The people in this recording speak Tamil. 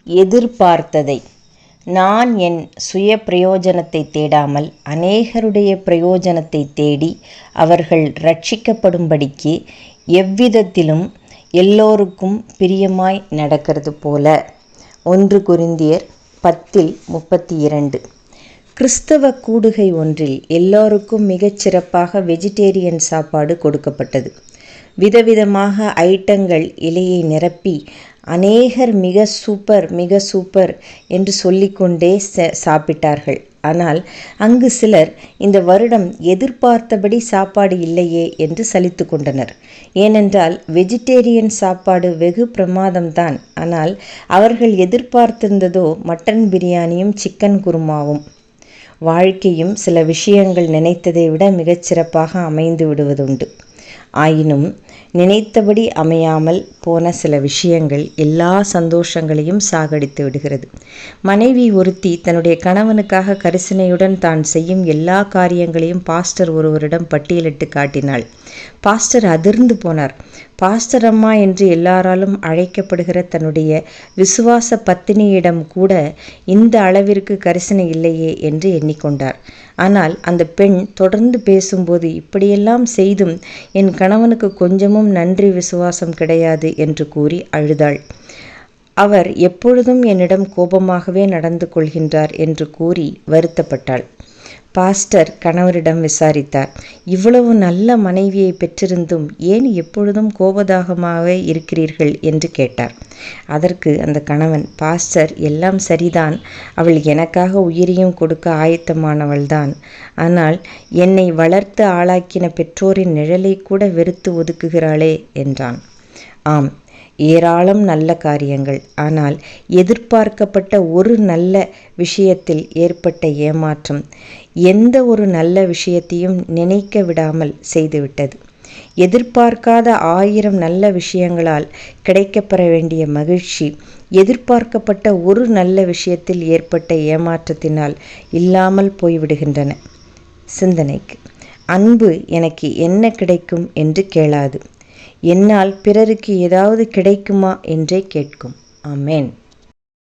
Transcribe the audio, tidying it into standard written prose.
எதிர்பார்த்ததை. நான் என் சுய பிரயோஜனத்தை தேடாமல் அநேகருடைய பிரயோஜனத்தை தேடி அவர்கள் ரட்சிக்கப்படும்படிக்கு எவ்விதத்திலும் எல்லோருக்கும் பிரியமாய் நடக்கிறது போல. 1 கொரிந்தியர் 10:32. கிறிஸ்தவ கூடுகை ஒன்றில் எல்லோருக்கும் மிகச்சிறப்பாக வெஜிடேரியன் சாப்பாடு கொடுக்கப்பட்டது. விதவிதமாக ஐட்டங்கள் இலையை நிரப்பி அநேகர் மிக சூப்பர் என்று சொல்லிக்கொண்டே சாப்பிட்டார்கள். ஆனால் அங்கு சிலர் இந்த வருடம் எதிர்பார்த்தபடி சாப்பாடு இல்லையே என்று சலித்து கொண்டனர். ஏனென்றால் வெஜிடேரியன் சாப்பாடு வெகு பிரமாதம்தான். ஆனால் அவர்கள் எதிர்பார்த்திருந்ததோ மட்டன் பிரியாணியும் சிக்கன் குருமாவும். வாழ்க்கையும் சில விஷயங்கள் நினைத்ததை விட மிகச்சிறப்பாக அமைந்து விடுவதுண்டு. ஆயினும் நினைத்தபடி அமையாமல் போன சில விஷயங்கள் எல்லா சந்தோஷங்களையும் சாகடித்து விடுகிறது. மனைவி ஒருத்தி தன்னுடைய கணவனுக்காக கரிசனையுடன் தான் செய்யும் எல்லா காரியங்களையும் பாஸ்டர் ஒருவரிடம் பட்டியலிட்டு காட்டினாள். பாஸ்டர் அதிர்ந்து போனார். பாஸ்டர் அம்மா என்று எல்லாராலும் அழைக்கப்படுகிற தன்னுடைய விசுவாச பத்தினியிடம் கூட இந்த அளவிற்கு கரிசனை இல்லையே என்று எண்ணிக்கொண்டார். ஆனால் அந்த பெண் தொடர்ந்து பேசும்போது, இப்படியெல்லாம் செய்தும் என் கணவனுக்கு கொஞ்சமும் நன்றி விசுவாசம் கிடையாது என்று கூறி அழுதாள். அவர் எப்பொழுதும் என்னிடம் கோபமாகவே நடந்து கொள்கின்றார் என்று கூறி வருத்தப்பட்டாள். பாஸ்டர் கணவரிடம் விசாரித்தார். இவ்வளவு நல்ல மனைவியை பெற்றிருந்தும் ஏன் எப்பொழுதும் கோபதாகமாகவே இருக்கிறீர்கள் என்று கேட்டார். அதற்கு அந்த கணவன், பாஸ்டர், எல்லாம் சரிதான், அவள் எனக்காக உயிரையும் கொடுக்க ஆயத்தமானவள்தான். ஆனால் என்னை வளர்த்து ஆளாக்கின பெற்றோரின் நிழலை கூட வெறுத்து ஒதுக்குகிறாளே என்றான். ஆம், ஏராளம் நல்ல காரியங்கள். ஆனால் எதிர்பார்க்கப்பட்ட ஒரு நல்ல விஷயத்தில் ஏற்பட்ட ஏமாற்றம் எந்த ஒரு நல்ல விஷயத்தையும் நினைக்க விடாமல் செய்துவிட்டது. எதிர்பார்க்காத 1000 நல்ல விஷயங்களால் கிடைக்கப்பெற வேண்டிய மகிழ்ச்சி எதிர்பார்க்கப்பட்ட ஒரு நல்ல விஷயத்தில் ஏற்பட்ட ஏமாற்றத்தினால் இல்லாமல் போய்விடுகின்றன. சிந்தனைக்கு. அன்பு எனக்கு என்ன கிடைக்கும் என்று கேளாது, என்னால் பிறருக்கு ஏதாவது கிடைக்குமா என்றே கேட்கும். ஆமென்.